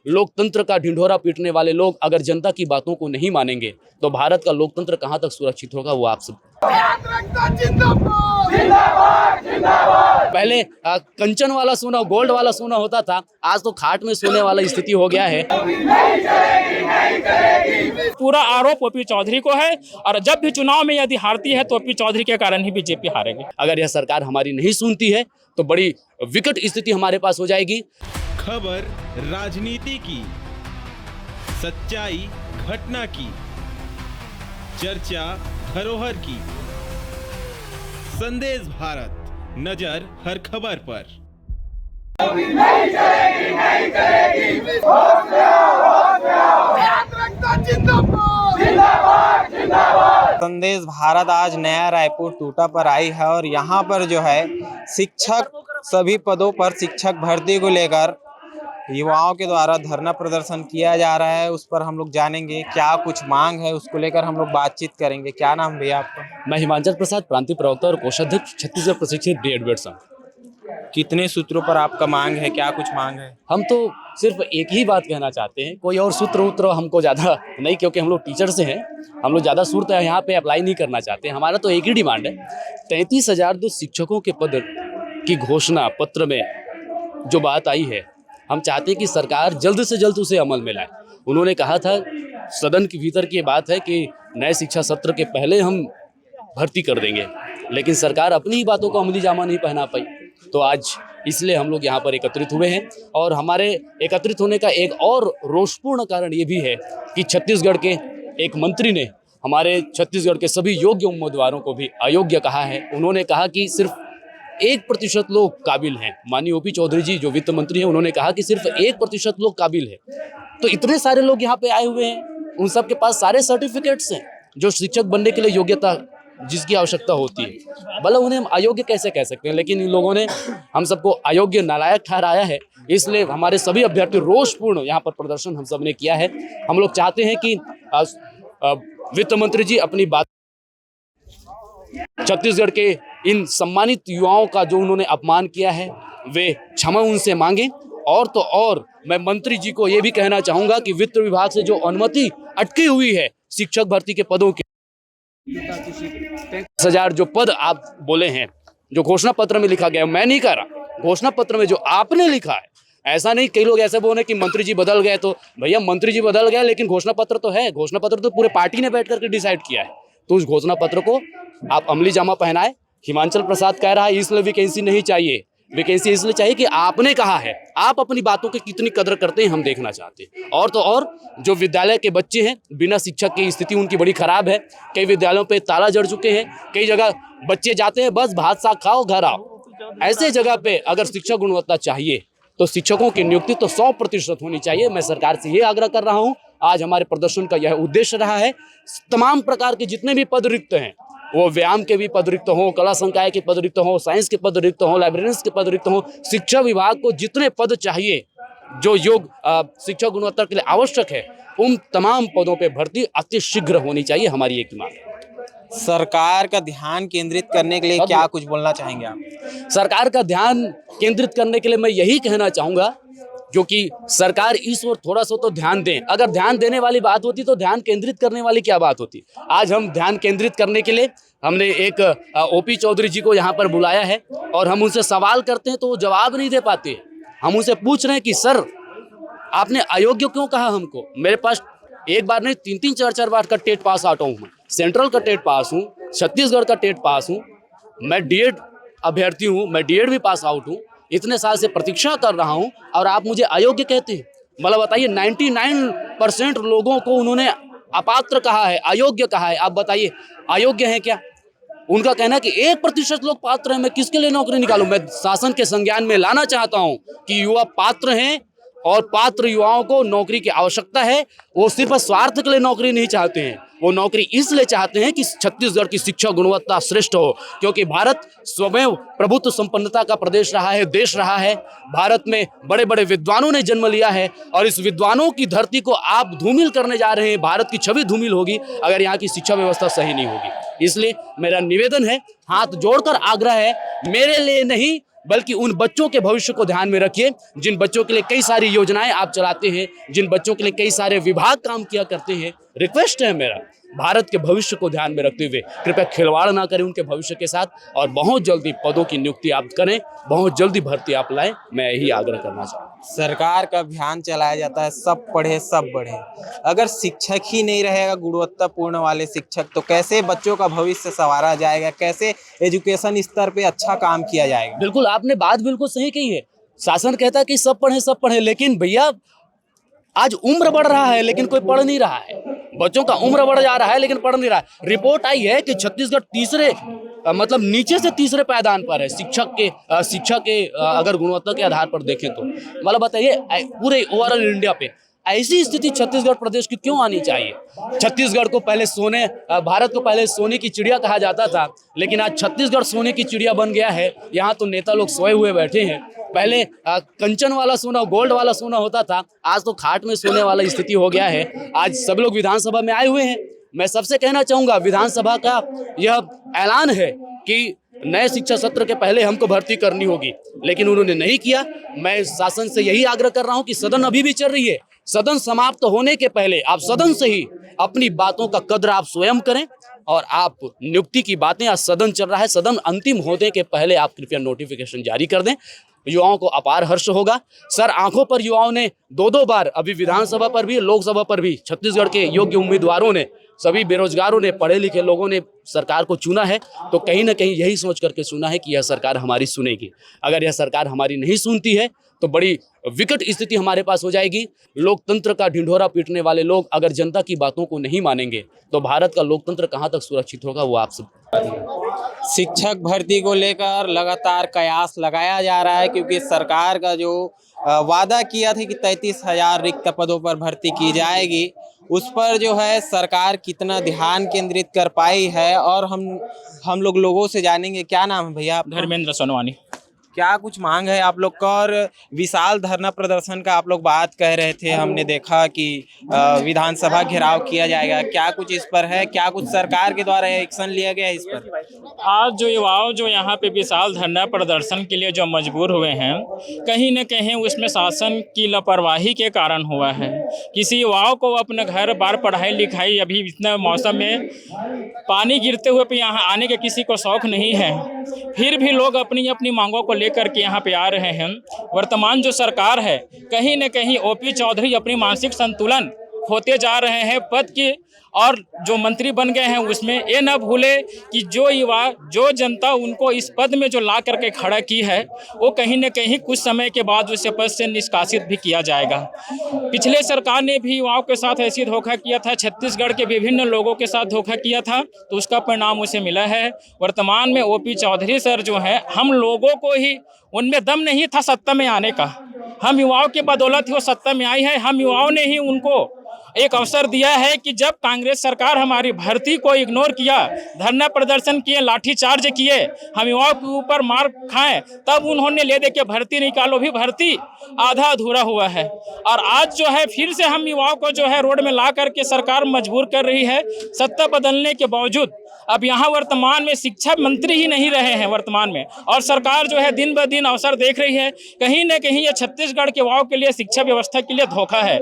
लोकतंत्र का ढिंढोरा पीटने वाले लोग अगर जनता की बातों को नहीं मानेंगे तो भारत का लोकतंत्र कहां तक सुरक्षित होगा, वो आप सब। पहले कंचन वाला सोना, गोल्ड वाला सोना होता था, आज तो खाट में सोने वाला स्थिति हो गया है। पूरा आरोप ओपी चौधरी को है और जब भी चुनाव में यदि हारती है तो ओपी चौधरी के कारण ही बीजेपी हारेगी। अगर यह सरकार हमारी नहीं सुनती है तो बड़ी विकट स्थिति हमारे पास हो जाएगी। खबर राजनीति की, सच्चाई घटना की, चर्चा धरोहर की। संदेश भारत, नजर हर खबर पर। नहीं चलेगी, नहीं करेगी। संदेश भारत आज नया रायपुर टूटा पर आई है और यहाँ पर जो है शिक्षक सभी पदों पर शिक्षक भर्ती को लेकर युवाओं के द्वारा धरना प्रदर्शन किया जा रहा है। उस पर हम लोग जानेंगे क्या कुछ मांग है, उसको लेकर हम लोग बातचीत करेंगे। क्या नाम भैया आपका? मैं हिमांचल प्रसाद, प्रांतीय प्रवक्ता और कोषाध्यक्ष, छत्तीसगढ़ प्रशिक्षित बीएड संघ। कितने सूत्रों पर आपका मांग है, क्या कुछ मांग है? हम तो सिर्फ एक ही बात कहना चाहते हैं, कोई और सूत्र हमको ज़्यादा नहीं, क्योंकि हम लोग टीचर से हैं, हम लोग ज़्यादा सूत्र यहाँ पे अप्लाई नहीं करना चाहते। हमारा तो एक ही डिमांड है, 33,002 शिक्षकों के पद की घोषणा पत्र में जो बात आई है, हम चाहते हैं कि सरकार जल्द से जल्द उसे अमल में लाए। उन्होंने कहा था, सदन के भीतर की बात है कि नए शिक्षा सत्र के पहले हम भर्ती कर देंगे, लेकिन सरकार अपनी ही बातों को अमली जामा नहीं पहना पाई। तो आज इसलिए हम लोग यहाँ पर एकत्रित हुए हैं और हमारे एकत्रित होने का एक और रोषपूर्ण कारण ये भी है कि छत्तीसगढ़ के एक मंत्री ने हमारे छत्तीसगढ़ के सभी योग्य उम्मीदवारों को भी अयोग्य कहा है। उन्होंने कहा कि सिर्फ 1% लोग काबिल हैं। माननीय ओपी चौधरी जी जो वित्त मंत्री हैं, उन्होंने कहा कि सिर्फ 1% लोग काबिल हैं। तो इतने सारे लोग यहाँ पे आए हुए हैं, उन सब के पास सारे सर्टिफिकेट्स हैं जो शिक्षक बनने के लिए योग्यता जिसकी आवश्यकता होती है। भले उन्हें हम अयोग्य कैसे कह सकते हैं, लेकिन इन लोगों ने हम सबको अयोग्य, नालायक ठहराया है। इसलिए हमारे सभी अभ्यर्थी रोषपूर्ण यहाँ पर प्रदर्शन हम सब ने किया है। हम लोग चाहते हैं कि वित्त मंत्री जी अपनी बात, छत्तीसगढ़ के इन सम्मानित युवाओं का जो उन्होंने अपमान किया है, वे क्षमा उनसे मांगें। और तो और मैं मंत्री जी को ये भी कहना चाहूँगा कि वित्त विभाग से जो अनुमति अटकी हुई है शिक्षक भर्ती के पदों के 33,000 जो पद आप बोले हैं, जो घोषणा पत्र में लिखा गया, मैं नहीं कह रहा, घोषणा पत्र में जो आपने लिखा है, ऐसा नहीं कई लोग ऐसे बोले कि मंत्री जी बदल गए। तो भैया मंत्री जी बदल गए, लेकिन घोषणा पत्र तो है। घोषणा पत्र तो पूरे पार्टी ने बैठ करके डिसाइड किया है। तो उस घोषणा पत्र को आप अमली जामा पहनाए। हिमांचल प्रसाद कह रहा है इसलिए वैकेंसी नहीं चाहिए, वैकेंसी इसलिए चाहिए कि आपने कहा है। आप अपनी बातों की कितनी कदर करते हैं हम देखना चाहते हैं। और तो और जो विद्यालय के बच्चे हैं, बिना शिक्षक की स्थिति उनकी बड़ी खराब है। कई विद्यालयों पे ताला जड़ चुके हैं, कई जगह बच्चे जाते हैं बस भात साग खाओ घर आओ। ऐसे जगह पे अगर शिक्षा गुणवत्ता चाहिए तो शिक्षकों की नियुक्ति तो 100% होनी चाहिए। मैं सरकार से ये आग्रह कर रहा हूँ। आज हमारे प्रदर्शन का यह उद्देश्य रहा है। तमाम प्रकार के जितने भी पद रिक्त हैं, वो व्यायाम के भी पद रिक्त हों, कला संकाय के पद रिक्त हों, साइंस के पद रिक्त हों, लाइब्रेरियंस के पद रिक्त हों, शिक्षा विभाग को जितने पद चाहिए जो शिक्षा गुणवत्ता के लिए आवश्यक है, उन तमाम पदों पे भर्ती अति शीघ्र होनी चाहिए। हमारी एक मांग है। सरकार का ध्यान केंद्रित करने के लिए क्या कुछ बोलना चाहेंगे आप? सरकार का ध्यान केंद्रित करने के लिए मैं यही कहना चाहूँगा, क्योंकि सरकार इस ओर थोड़ा सा तो ध्यान दें। अगर ध्यान देने वाली बात होती तो ध्यान केंद्रित करने वाली क्या बात होती। आज हम ध्यान केंद्रित करने के लिए हमने एक ओपी चौधरी जी को यहाँ पर बुलाया है और हम उनसे सवाल करते हैं तो वो जवाब नहीं दे पाते। हम उनसे पूछ रहे हैं कि सर आपने अयोग्य क्यों कहा हमको। मेरे पास एक बार नहीं 3-3, 4-4 बार का टेट पास आउट हूँ। मैं सेंट्रल का टेट पास हूँ, छत्तीसगढ़ का टेट पास हूँ, मैं डीएड अभ्यर्थी हूँ, मैं डीएड भी पास आउट हूँ। इतने साल से प्रतीक्षा कर रहा हूँ और आप मुझे अयोग्य कहते हैं। मतलब बताइए, 99% लोगों को उन्होंने अपात्र कहा है, अयोग्य कहा है। आप बताइए अयोग्य हैं क्या? उनका कहना है कि 1% लोग पात्र हैं। मैं किसके लिए नौकरी निकालूं? मैं शासन के संज्ञान में लाना चाहता हूं कि युवा पात्र हैं और पात्र युवाओं को नौकरी की आवश्यकता है। वो सिर्फ स्वार्थ के लिए नौकरी नहीं चाहते हैं, वो नौकरी इसलिए चाहते हैं कि छत्तीसगढ़ की शिक्षा गुणवत्ता श्रेष्ठ हो। क्योंकि भारत स्वयं प्रभुत्व संपन्नता का प्रदेश रहा है, देश रहा है। भारत में बड़े बड़े विद्वानों ने जन्म लिया है और इस विद्वानों की धरती को आप धूमिल करने जा रहे हैं। भारत की छवि धूमिल होगी अगर यहाँ की शिक्षा व्यवस्था सही नहीं होगी। इसलिए मेरा निवेदन है, हाथ जोड़कर आग्रह है, मेरे लिए नहीं बल्कि उन बच्चों के भविष्य को ध्यान में रखिए जिन बच्चों के लिए कई सारी योजनाएं आप चलाते हैं, जिन बच्चों के लिए कई सारे विभाग काम किया करते हैं। रिक्वेस्ट है मेरा, भारत के भविष्य को ध्यान में रखते हुए कृपया खिलवाड़ ना करें उनके भविष्य के साथ, और बहुत जल्दी पदों की नियुक्ति आप करें, बहुत जल्दी भर्ती आप लाएं। मैं यही आग्रह करना चाहूँगा। सरकार का अभियान चलाया जाता है सब पढ़े सब बढ़े। अगर शिक्षक ही नहीं रहेगा गुणवत्तापूर्ण वाले शिक्षक, तो कैसे बच्चों का भविष्य संवारा जाएगा, कैसे एजुकेशन स्तर पे अच्छा काम किया जाएगा। बिल्कुल, आपने बात बिल्कुल सही कही है। शासन कहता है कि सब पढ़े, लेकिन भैया आज उम्र बढ़ रहा है लेकिन कोई पढ़ नहीं रहा है। बच्चों का उम्र बढ़ जा रहा है लेकिन पढ़ नहीं रहा है। रिपोर्ट आई है कि छत्तीसगढ़ तीसरे मतलब नीचे से तीसरे पायदान पर है शिक्षा के अगर गुणवत्ता के आधार पर देखें तो। मतलब बताइए पूरे ओवरऑल इंडिया पे ऐसी स्थिति छत्तीसगढ़ प्रदेश की क्यों आनी चाहिए। छत्तीसगढ़ को पहले भारत को पहले सोने की चिड़िया कहा जाता था, लेकिन आज छत्तीसगढ़ सोने की चिड़िया बन गया है। यहाँ तो नेता लोग सोए हुए बैठे हैं। पहले कंचन वाला सोना, गोल्ड वाला सोना होता था, आज तो खाट में सोने वाला स्थिति हो गया है। आज सब लोग विधानसभा में आए हुए हैं। मैं सबसे कहना चाहूंगा, विधानसभा का यह ऐलान है कि नए शिक्षा सत्र के पहले हमको भर्ती करनी होगी, लेकिन उन्होंने नहीं किया। मैं शासन से यही आग्रह कर रहा हूं कि सदन अभी भी चल रही है, सदन समाप्त होने के पहले आप सदन से ही अपनी बातों का कद्र आप स्वयं करें, और आप नियुक्ति की बातें, आज सदन चल रहा है, सदन अंतिम होने के पहले आप कृपया नोटिफिकेशन जारी कर दें। युवाओं को अपार हर्ष होगा। सर, आंखों पर युवाओं ने दो बार, अभी विधानसभा पर भी लोकसभा पर भी छत्तीसगढ़ के योग्य उम्मीदवारों ने, सभी बेरोजगारों ने, पढ़े लिखे लोगों ने सरकार को चुना है, तो कहीं ना कहीं यही सोच करके चुना है कि यह सरकार हमारी सुनेगी। अगर यह सरकार हमारी नहीं सुनती है तो बड़ी विकट स्थिति हमारे पास हो जाएगी। लोकतंत्र का ढिंढोरा पीटने वाले लोग अगर जनता की बातों को नहीं मानेंगे तो भारत का लोकतंत्र कहां तक सुरक्षित होगा, वो आप सब। शिक्षक भर्ती को लेकर लगातार कयास लगाया जा रहा है, क्योंकि सरकार का जो वादा किया था कि 33,000 रिक्त पदों पर भर्ती की जाएगी, उस पर जो है सरकार कितना ध्यान केंद्रित कर पाई है। और हम लोगों से जानेंगे। क्या नाम है भैया? धर्मेंद्र सोनवानी। क्या कुछ मांग है आप लोग का? और विशाल धरना प्रदर्शन का आप लोग बात कह रहे थे, हमने देखा कि विधानसभा घेराव किया जाएगा, क्या कुछ इस पर है? क्या कुछ सरकार के द्वारा एक्शन लिया गया है इस पर? आज जो युवाओं जो यहाँ पे विशाल धरना प्रदर्शन के लिए जो मजबूर हुए हैं, कहीं न कहीं उसमें शासन की लापरवाही के कारण हुआ है। किसी युवाओं को अपने घर बार पढ़ाई लिखाई, अभी इतने मौसम में पानी गिरते हुए पे यहाँ आने के किसी को शौक नहीं है, फिर भी लोग अपनी अपनी मांगों को लेकर के यहाँ पे आ रहे हैं। वर्तमान जो सरकार है, कहीं न कहीं ओपी चौधरी अपनी मानसिक संतुलन खोते जा रहे हैं पद की, और जो मंत्री बन गए हैं उसमें ये न भूले कि जो युवा, जो जनता उनको इस पद में जो ला करके खड़ा की है, वो कहीं न कहीं कुछ समय के बाद उसे पद से निष्कासित भी किया जाएगा। पिछले सरकार ने भी युवाओं के साथ ऐसी धोखा किया था, छत्तीसगढ़ के विभिन्न लोगों के साथ धोखा किया था, तो उसका परिणाम उसे मिला है। वर्तमान में ओपी चौधरी सर जो है, हम लोगों को ही, उनमें दम नहीं था सत्ता में आने का, हम युवाओं के बदौलत ही वो सत्ता में आई है। हम युवाओं ने ही उनको एक अवसर दिया है कि जब कांग्रेस सरकार हमारी भर्ती को इग्नोर किया, धरना प्रदर्शन किए, लाठीचार्ज किए, हम युवाओं के ऊपर मार खाएं, तब उन्होंने ले दे के भर्ती निकालो, भी भर्ती आधा अधूरा हुआ है। और आज जो है फिर से हम युवाओं को जो है रोड में ला करके सरकार मजबूर कर रही है। सत्ता बदलने के बावजूद अब यहाँ वर्तमान में शिक्षा मंत्री ही नहीं रहे हैं वर्तमान में, और सरकार जो है दिन ब दिन अवसर देख रही है। कहीं न कहीं ये छत्तीसगढ़ के युवाओं के लिए, शिक्षा व्यवस्था के लिए धोखा है।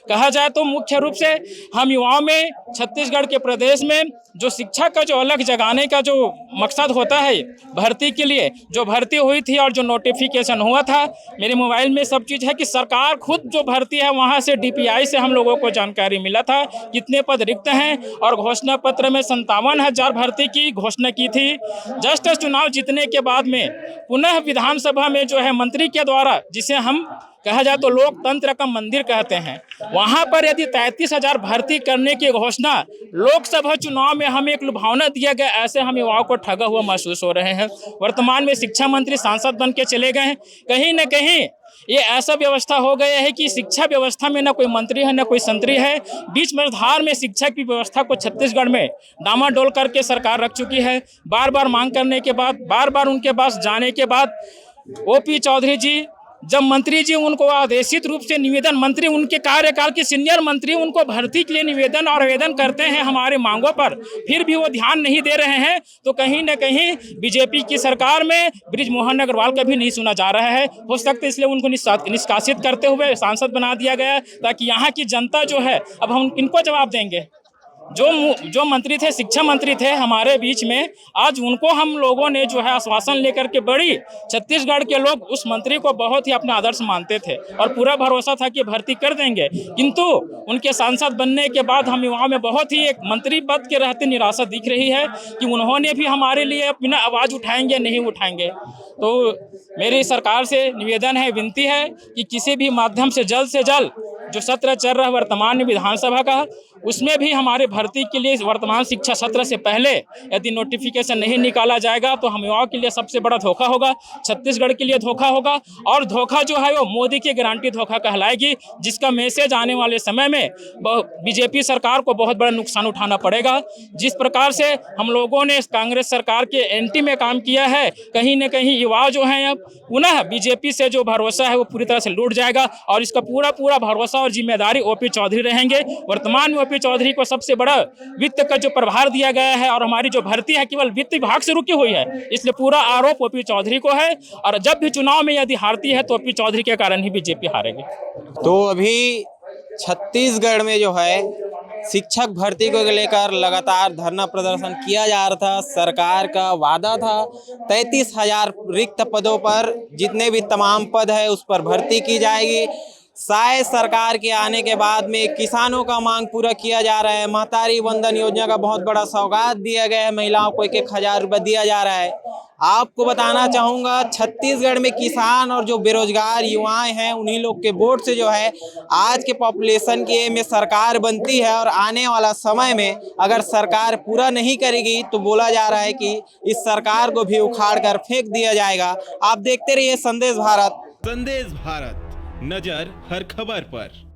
कहा जाए तो मुख्य रूप से हम युवाओं में, छत्तीसगढ़ के प्रदेश में जो शिक्षा का जो अलग जगाने का जो मकसद होता है, भर्ती के लिए जो भर्ती हुई थी और जो नोटिफिकेशन हुआ था, मेरे मोबाइल में सब चीज़ है कि सरकार खुद जो भर्ती है वहाँ से DPI से हम लोगों को जानकारी मिला था कितने पद रिक्त हैं, और घोषणा पत्र में 57,000 भर्ती की घोषणा की थी। जस्ट चुनाव जीतने के बाद में पुनः विधानसभा में जो है मंत्री के द्वारा, जिसे हम कहा जाए तो लोकतंत्र का मंदिर कहते हैं, वहां पर यदि 33,000 भर्ती करने की घोषणा लोकसभा चुनाव में हमें एक लुभावना दिया गया, ऐसे हम युवाओं को ठगा हुआ महसूस हो रहे हैं। वर्तमान में शिक्षा मंत्री सांसद बन के चले गए हैं। कहीं न कहीं ये ऐसा व्यवस्था हो गया है कि शिक्षा व्यवस्था में न कोई मंत्री है न कोई संतरी है। बीच मझधार में शिक्षा की व्यवस्था को छत्तीसगढ़ में डामाडोल करके सरकार रख चुकी है। बार बार मांग करने के बाद, बार बार उनके पास जाने के बाद ओपी चौधरी जी जब मंत्री जी उनको आदेशित रूप से निवेदन, मंत्री उनके कार्यकाल के सीनियर मंत्री उनको भर्ती के लिए निवेदन और आवेदन करते हैं हमारे मांगों पर, फिर भी वो ध्यान नहीं दे रहे हैं, तो कहीं न कहीं बीजेपी की सरकार में बृजमोहन अग्रवाल का भी नहीं सुना जा रहा है। हो सकता है इसलिए उनको निष्कासित करते हुए सांसद बना दिया गया, ताकि यहाँ की जनता जो है, अब हम इनको जवाब देंगे। जो मंत्री थे, शिक्षा मंत्री थे हमारे बीच में, आज उनको हम लोगों ने जो है आश्वासन लेकर के बड़ी, छत्तीसगढ़ के लोग उस मंत्री को बहुत ही अपना आदर्श मानते थे और पूरा भरोसा था कि भर्ती कर देंगे, किंतु उनके सांसद बनने के बाद हम युवाओं में बहुत ही एक मंत्री पद के रहते निराशा दिख रही है कि उन्होंने भी हमारे लिए अपना आवाज़ उठाएंगे नहीं उठाएंगे। तो मेरी सरकार से निवेदन है, विनती है कि किसी भी माध्यम से जल्द जो सत्र चल रहा है वर्तमान में विधानसभा का, उसमें भी हमारे भर्ती के लिए वर्तमान शिक्षा सत्र से पहले यदि नोटिफिकेशन नहीं निकाला जाएगा तो हम युवाओं के लिए सबसे बड़ा धोखा होगा, छत्तीसगढ़ के लिए धोखा होगा, और धोखा जो है वो मोदी की गारंटी धोखा कहलाएगी, जिसका मैसेज आने वाले समय में बीजेपी सरकार को बहुत बड़ा नुकसान उठाना पड़ेगा। जिस प्रकार से हम लोगों ने कांग्रेस सरकार के एंटी में काम किया है, कहीं न कहीं युवा जो हैं अब पुनः बीजेपी से जो भरोसा है वो पूरी तरह से लूट जाएगा, और इसका पूरा भरोसा और जिम्मेदारी ओपी चौधरी रहेंगे। वर्तमान में ओपी चौधरी को सबसे बड़ा वित्त का जो प्रभार दिया गया है, और हमारी जो भर्ती है केवल वित्त विभाग से रुकी हुई है, इसलिए पूरा आरोप ओपी चौधरी को है, और जब भी चुनाव में यदि हारती है तो ओपी चौधरी के कारण ही बीजेपी हारेगी। तो अभी छत्तीसगढ़ में जो है शिक्षक भर्ती को लेकर लगातार धरना प्रदर्शन किया जा रहा था। सरकार का वादा था 33,000 रिक्त पदों पर जितने भी तमाम पद है उस पर भर्ती की जाएगी। शायद सरकार के आने के बाद में किसानों का मांग पूरा किया जा रहा है। महतारी वंदन योजना का बहुत बड़ा सौगात दिया गया है, महिलाओं को 1,000 रुपये दिया जा रहा है। आपको बताना चाहूँगा छत्तीसगढ़ में किसान और जो बेरोजगार युवाएं हैं उन्हीं लोग के वोट से जो है आज के पॉपुलेशन की में सरकार बनती है, और आने वाला समय में अगर सरकार पूरा नहीं करेगी तो बोला जा रहा है कि इस सरकार को भी उखाड़ कर फेंक दिया जाएगा। आप देखते रहिए संदेश भारत। संदेश भारत, नजर हर खबर पर।